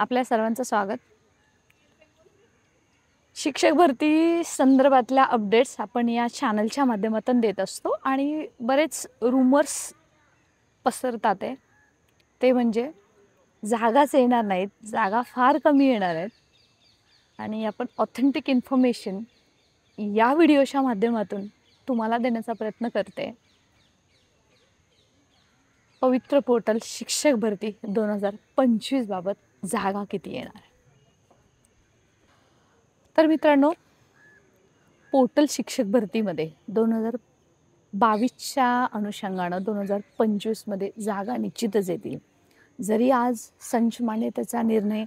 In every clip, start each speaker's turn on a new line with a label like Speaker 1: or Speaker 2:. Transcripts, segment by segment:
Speaker 1: आपल्या सर्वांचं स्वागत. शिक्षक भरती संदर्भातल्या अपडेट्स आपण या चॅनलच्या माध्यमातून देत असतो आणि बरेच रूमर्स पसरतात आहे. ते म्हणजे जागाच येणार नाहीत, जागा फार कमी येणार आहेत आणि आपण ऑथेंटिक इन्फॉर्मेशन या व्हिडिओच्या माध्यमातून तुम्हाला देण्याचा प्रयत्न करते. पवित्र पोर्टल शिक्षक भरती 2025 बाबत जागा किती येणार आहे. तर मित्रांनो, पोर्टल शिक्षक भरतीमध्ये 2022च्या अनुषंगानं 2025मध्ये जागा निश्चितच येतील. जरी आज संच मान्यतेचा निर्णय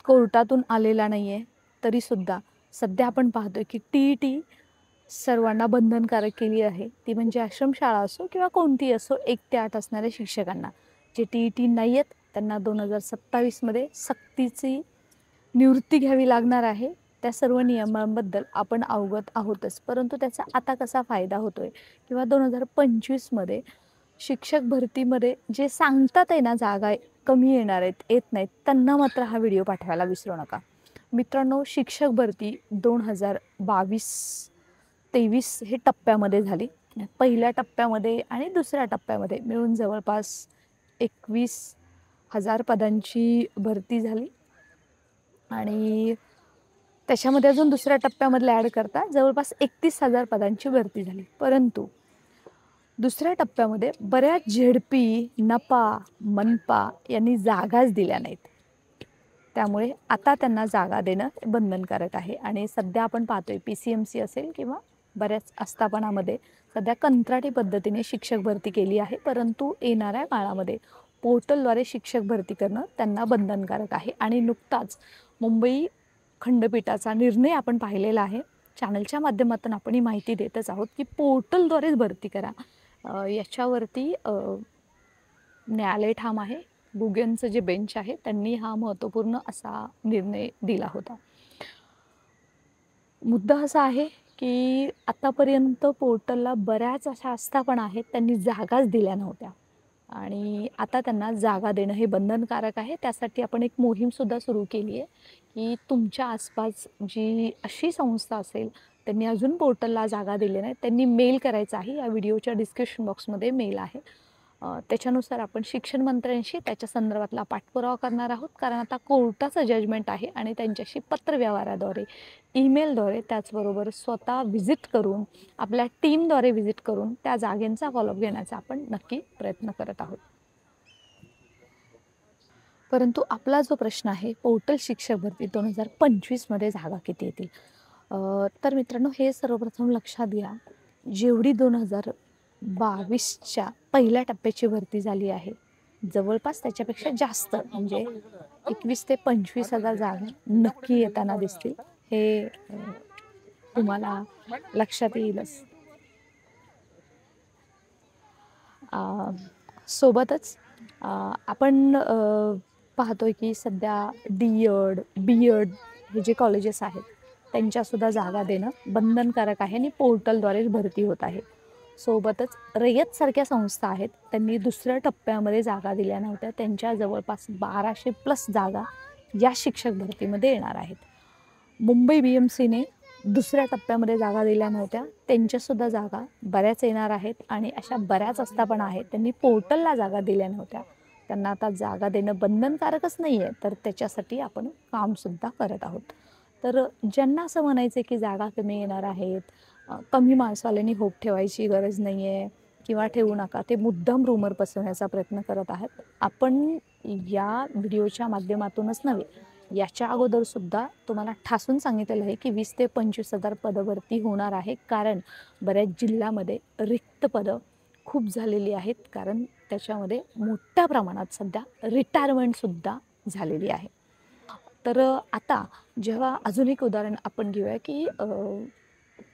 Speaker 1: कोर्टातून आलेला नाही आहे, तरीसुद्धा सध्या आपण पाहतोय की TET सर्वांना बंधनकारक केली आहे. ती म्हणजे आश्रमशाळा असो किंवा कोणती असो, 1 ते 8 असणाऱ्या शिक्षकांना. जे TET नाही आहेत त्यांना 2027मध्ये सक्तीची निवृत्ती घ्यावी लागणार आहे. त्या सर्व नियमांबद्दल आपण अवगत आहोतच, परंतु त्याचा आता कसा फायदा होतोय किंवा 2025मध्ये शिक्षक भरतीमध्ये जे सांगतात आहे ना जागा कमी येणार आहेत, येत नाहीत, त्यांना मात्र हा व्हिडिओ पाठवायला विसरू नका. मित्रांनो, शिक्षक भरती 2022-23 हे टप्प्यामध्ये झाली. पहिल्या टप्प्यामध्ये आणि दुसऱ्या टप्प्यामध्ये मिळून जवळपास 21,000 पदांची भरती झाली आणि त्याच्यामध्ये अजून दुसऱ्या टप्प्यामधले ॲड करता जवळपास 31,000 पदांची भरती झाली. परंतु दुसऱ्या टप्प्यामध्ये बऱ्याच ZP, नपा, मनपा यांनी जागाच दिल्या नाहीत. त्यामुळे आता त्यांना जागा देणं बंधनकारक आहे आणि सध्या आपण पाहतोय PCMC असेल किंवा बऱ्याच आस्थापनामध्ये सध्या कंत्राटी पद्धतीने शिक्षक भरती केली आहे. परंतु येणाऱ्या काळामध्ये पोर्टलद्वारे शिक्षक भरती करणं त्यांना बंधनकारक आहे आणि नुकताच मुंबई खंडपीठाचा निर्णय आपण पाहिलेला आहे. चॅनलच्या माध्यमातून आपण ही माहिती देतच आहोत की पोर्टलद्वारेच भरती करा. याच्यावरती न्यायालय ठाम आहे. गुगेनचं जे बेंच आहे त्यांनी हा महत्त्वपूर्ण असा निर्णय दिला होता. मुद्दा असा आहे की आतापर्यंत पोर्टलला बऱ्याच अशा आस्थापना आहेत त्यांनी जागाच दिल्या नव्हत्या आणि आता त्यांना जागा देणं हे बंधनकारक आहे. त्यासाठी आपण एक मोहीमसुद्धा सुरू केली आहे की तुमच्या आसपास जी अशी संस्था असेल त्यांनी अजून पोर्टलला जागा दिली नाही, त्यांनी मेल करायचा आहे. या व्हिडिओच्या डिस्क्रिप्शन बॉक्समध्ये मेल आहे. त्याच्यानुसार आपण शिक्षण मंत्र्यांशी त्याच्या संदर्भातला पाठपुरावा करणार आहोत, कारण आता कोर्टाचं जजमेंट आहे आणि त्यांच्याशी पत्रव्यवहाराद्वारे, ईमेलद्वारे, त्याचबरोबर स्वतः व्हिजिट करून, आपल्या टीमद्वारे व्हिजिट करून त्या जागेंचा फॉलोअप घेण्याचा आपण नक्की प्रयत्न करत आहोत. परंतु आपला जो प्रश्न आहे, पोर्टल शिक्षक भरती 2025मध्ये जागा किती येतील. तर मित्रांनो, हे सर्वप्रथम लक्षात घ्या, जेवढी 2022च्या पहिल्या टप्प्याची भरती झाली आहे, जवळपास त्याच्यापेक्षा जास्त म्हणजे 21 ते 25,000 जागा नक्की येताना दिसतील. हे तुम्हाला लक्षात येईलच. सोबतच आपण पाहतोय की सध्या DED, BEd हे जे कॉलेजेस आहेत त्यांच्यासुद्धा जागा देणं बंधनकारक आहे आणि पोर्टलद्वारेच भरती होत आहे. सोबतच रयतसारख्या संस्था आहेत, त्यांनी दुसऱ्या टप्प्यामध्ये जागा दिल्या नव्हत्या. त्यांच्या जवळपास 1200+ जागा या शिक्षक भरतीमध्ये येणार आहेत. मुंबई BMCने दुसऱ्या टप्प्यामध्ये जागा दिल्या नव्हत्या, त्यांच्यासुद्धा जागा बऱ्याच येणार आहेत आणि अशा बऱ्याच आस्थापना आहेत त्यांनी पोर्टलला जागा दिल्या नव्हत्या, त्यांना आता जागा देणं बंधनकारकच नाही आहे, तर त्याच्यासाठी आपण कामसुद्धा करत आहोत. तर ज्यांना असं म्हणायचं आहे की जागा कमी येणार आहेत, कमी माणसावाल्यांनी होप ठेवायची गरज नाही आहे किंवा ठेवू नका, ते मुद्दाम रूमर पसरवण्याचा प्रयत्न करत आहेत. आपण या व्हिडिओच्या माध्यमातूनच नव्हे, याच्या अगोदरसुद्धा तुम्हाला ठासून सांगितलेलं आहे की 20 ते 25,000 पदभरती होणार आहे, कारण बऱ्याच जिल्ह्यामध्ये रिक्त पदं खूप झालेली आहेत, कारण त्याच्यामध्ये मोठ्या प्रमाणात सध्या रिटायरमेंटसुद्धा झालेली आहे. तर आता जेव्हा अजून एक उदाहरण आपण घेऊया की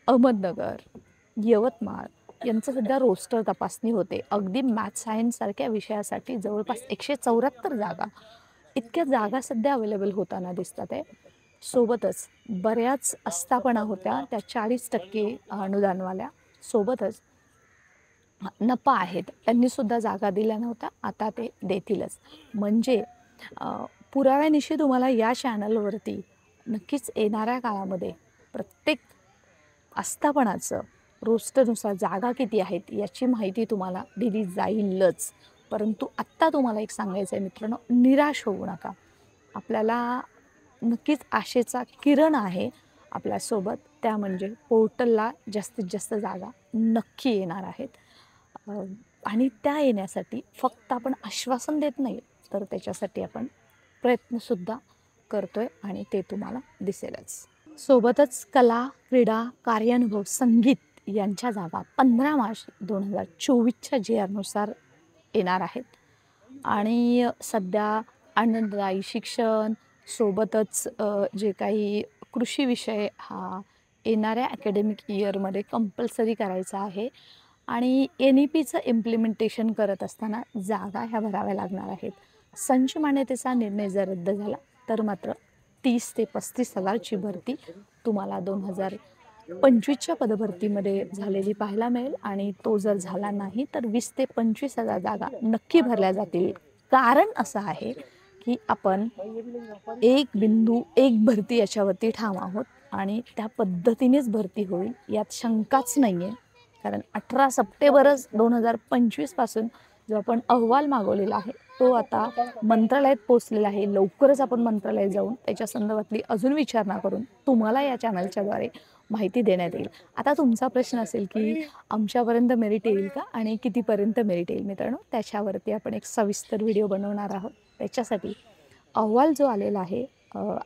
Speaker 1: अहमदनगर, यवतमाळ यांचं सध्या रोस्टर तपासणी होते. अगदी मॅथ्स सायन्ससारख्या विषयासाठी जवळपास 174 जागा, इतक्या जागा सध्या अवेलेबल होताना दिसतात आहे. सोबतच बऱ्याच आस्थापना होत्या त्या 40% अनुदानवाल्या, सोबतच नपा आहेत त्यांनीसुद्धा जागा दिल्या नव्हत्या, आता ते देतीलच. म्हणजे पुराव्यानिशी तुम्हाला या चॅनलवरती नक्कीच येणाऱ्या काळामध्ये प्रत्येक आस्थापनाचं रोस्टरनुसार जागा किती आहेत याची माहिती तुम्हाला दिली जाईलच. परंतु आत्ता तुम्हाला एक सांगायचं आहे मित्रांनो, निराश होऊ नका. आपल्याला नक्कीच आशेचा किरण आहे आपल्यासोबत, त्या म्हणजे पोर्टलला जास्तीत जास्त जागा नक्की येणार आहेत. आणि त्या येण्यासाठी फक्त आपण आश्वासन देत नाही, तर त्याच्यासाठी आपण प्रयत्नसुद्धा करतोय आणि ते तुम्हाला दिसेलच. सोबतच कला, क्रीडा, कार्यानुभव, संगीत यांच्या जागा 15 मार्च 2024च्या JR नुसार येणार आहेत. आणि सध्या आनंददायी शिक्षण सोबतच जे काही कृषी विषय हा येणाऱ्या अकॅडमिक इयरमध्ये कंपल्सरी करायचा आहे आणि NEPचं इम्प्लिमेंटेशन करत असताना जागा ह्या भराव्या लागणार आहेत. संच मान्यतेचा निर्णय जर रद्द झाला तर मात्र 30 ते 35 हजारची भरती तुम्हाला 2025च्या पदभरतीमध्ये झालेली पाहायला मिळेल आणि तो जर झाला नाही तर 20 ते 25 हजार जागा नक्की भरल्या जातील. कारण असं आहे की आपण एक बिंदू एक भरती याच्यावरती ठाम आहोत आणि त्या पद्धतीनेच भरती होईल यात शंकाच नाही आहे. कारण 18 सप्टेंबरच 2025पासून जो आपण अहवाल मागवलेला आहे तो आता मंत्रालयात पोचलेला आहे. लवकरच आपण मंत्रालयात जाऊन त्याच्या संदर्भातली अजून विचारणा करून तुम्हाला या चॅनलच्याद्वारे माहिती देण्यात येईल. आता तुमचा प्रश्न असेल की आमच्यापर्यंत मेरिट येईल का आणि कितीपर्यंत मेरिट येईल? मित्रांनो, त्याच्यावरती आपण एक सविस्तर व्हिडिओ बनवणार आहोत. त्याच्यासाठी अहवाल जो आलेला आहे,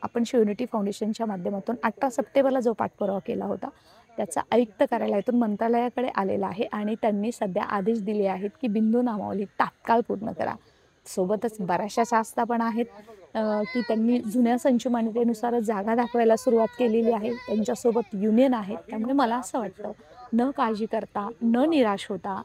Speaker 1: आपण शिवनिटी फाउंडेशनच्या माध्यमातून 18 सप्टेंबरला जो पाठपुरावा केला होता त्याचा आयुक्त कार्यालयातून मंत्रालयाकडे आलेला आहे आणि त्यांनी सध्या आदेश दिले आहेत की बिंदू नामावली तात्काळ पूर्ण करा. सोबतच बऱ्याचशा आस्थापना आहेत की त्यांनी जुन्या संच मान्यतेनुसारच जागा दाखवायला सुरुवात केलेली आहे. त्यांच्यासोबत युनियन आहेत. त्यामुळे मला असं वाटतं, न काळजी करता, न निराश होता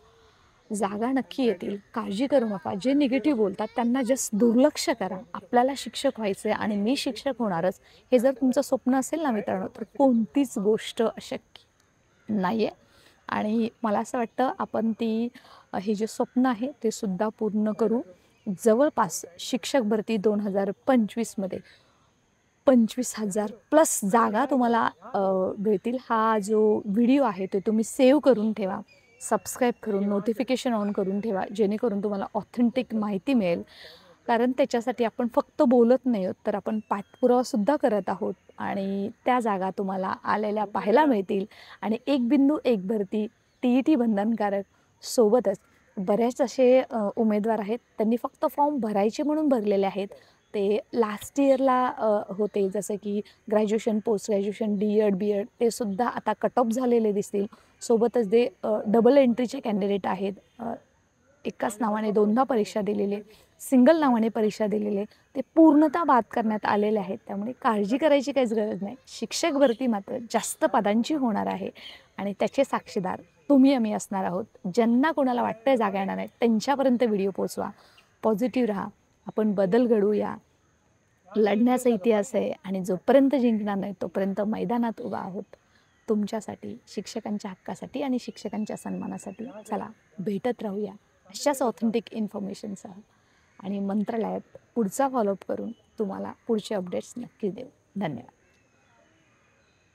Speaker 1: जागा नक्की येतील. काळजी करू नका. जे निगेटिव्ह बोलतात त्यांना जस्ट दुर्लक्ष करा. आपल्याला शिक्षक व्हायचं आहे आणि मी शिक्षक होणारच हे जर तुमचं स्वप्न असेल ना मित्रांनो, तर कोणतीच गोष्ट अशक्य नाही आहे. आणि मला असं वाटतं आपण हे जे स्वप्न आहे ते सुद्धा पूर्ण करू. जवळपास शिक्षक भरती 2025मध्ये 25,000 प्लस जागा तुम्हाला मिळतील. हा जो व्हिडिओ आहे ते तुम्ही सेव्ह करून ठेवा, सबस्क्राईब करून नोटिफिकेशन ऑन करून ठेवा, जेणेकरून तुम्हाला ऑथेंटिक माहिती मिळेल. कारण त्याच्यासाठी आपण फक्त बोलत नाही आहोत, तर आपण पाठपुरावासुद्धा करत आहोत आणि त्या जागा तुम्हाला आलेल्या पाहायला मिळतील. आणि एक बिंदू एक भरती TET बंधनकारक. सोबतच बरेच असे उमेदवार आहेत, त्यांनी फक्त फॉर्म भरायचे म्हणून भरलेले आहेत. ते लास्ट इयरला होते, जसं की graduation, post graduation, DED, BEd ते सुद्धा आता कट ऑफ झालेले दिसतील. सोबतच जे डबल एंट्रीचे कॅन्डिडेट आहेत, एकाच नावाने दोनदा परीक्षा दिलेले, सिंगल नावाने परीक्षा दिलेले, ते पूर्णतः बाद करण्यात आलेले आहेत. त्यामुळे काळजी करायची काहीच गरज नाही. शिक्षक भरती मात्र जास्त पदांची होणार आहे आणि त्याचे साक्षीदार तुम्ही आम्ही असणार आहोत. ज्यांना कोणाला वाटतं जागा येणार नाही त्यांच्यापर्यंत व्हिडिओ पोचवा. पॉझिटिव्ह राहा. आपण बदल घडवूया. लढण्याचा इतिहास आहे आणि जोपर्यंत जिंकणार नाही तोपर्यंत मैदानात उभा आहोत. तुमच्यासाठी, शिक्षकांच्या हक्कासाठी आणि शिक्षकांच्या सन्मानासाठी. चला भेटत राहूया अशाच ऑथेंटिक इन्फॉर्मेशनसह आणि मंत्रालयात पुढचा फॉलोअप करून तुम्हाला पुढचे अपडेट्स नक्की देऊ. धन्यवाद.